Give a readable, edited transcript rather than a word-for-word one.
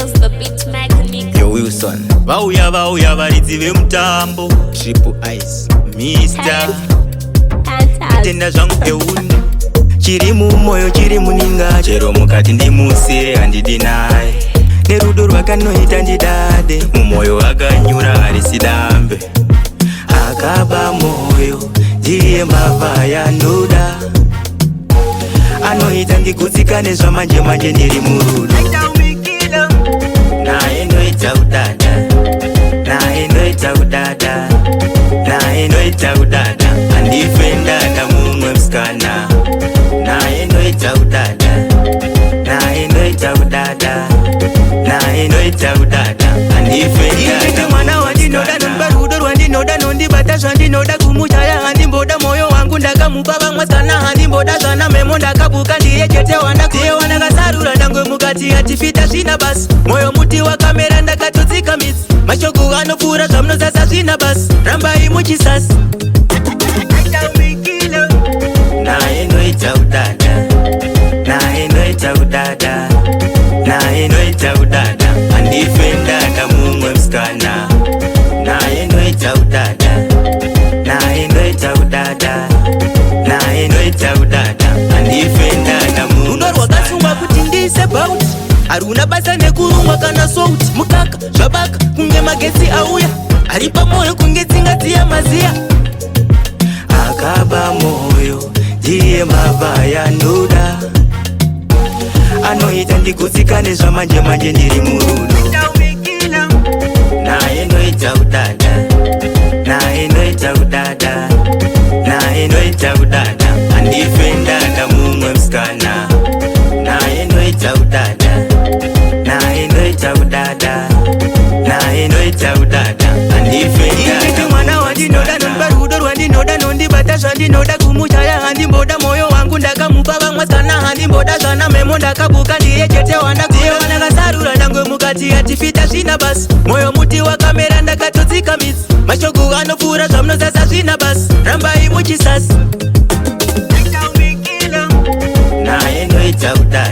Skills, the beat mechanic. Yo Wilson vauya varidzi vemutambo Triple Ice Mr. Tenda zvangu peuni chiri mumoyo chiri muninga chero mukati ndimuse handidi naye nerudo rwakanoita ndidade mumoyo akanyura harisi dambe akaba moyo ndiye mbavha yandoda anoita ndigutsikane zvamanje manje ndiri murudo naye ndoita kudada naye ndoita kudada naye ndoita kudada handife ndada mumwe musikana naye ndoita kudada naye ndoita kudada naye ndoita kudada handife ndada mwana wandinoda nondipa rudo rwandinoda nondibata zvandinoda kumuchaya handimboda moyo wangu ndakamupa vamwe sana handimboda zvana memo ndakabuka ndiye chete wanakasarura ndangwe mukati hatifita zvina basi moyo muti wakamera ndakatotsika midzi mashoko anopfuura zvamunozasa zvina basi rambai muchisasi naye ndoita kudada naye ndoita kudada naye ndoita kudada handife ndada mumwe musikana naye ndoita kudada naye ndoita kudada naye ndoita kudada handife ndada rudo rwakasungwa kuti ndiise bauti haruna basa nekurumwa kana souti mukaka zvabaka kunge magetsi auya ari pamoyo kunge tsinga dziya maziya akaba moyo ndiye mbavha yandoda anoita ndigutsikane zvamanje manje ndiri murudo naye ndoita kudada naye ndoita kudada naye ndoita kudada handife ndada mumwe musikana naye ndoita kudada naye ndoita kudada naye ndoita kudada handife ndada mwana wandinoda nondipa rudo rwandinoda nondibata zvandinoda kumuchaya handimboda moyo wangu ndakamupa vamwe sana handimboda zvana memo ndakabuka ndiye chete wanakasarura ndangwe mukati hatifita zvina basi moyo muti wakamera ndakatotsika midzi mashoko anopfuura zvamunozasa zvina basi rambai muchisasi naye ndoita kudada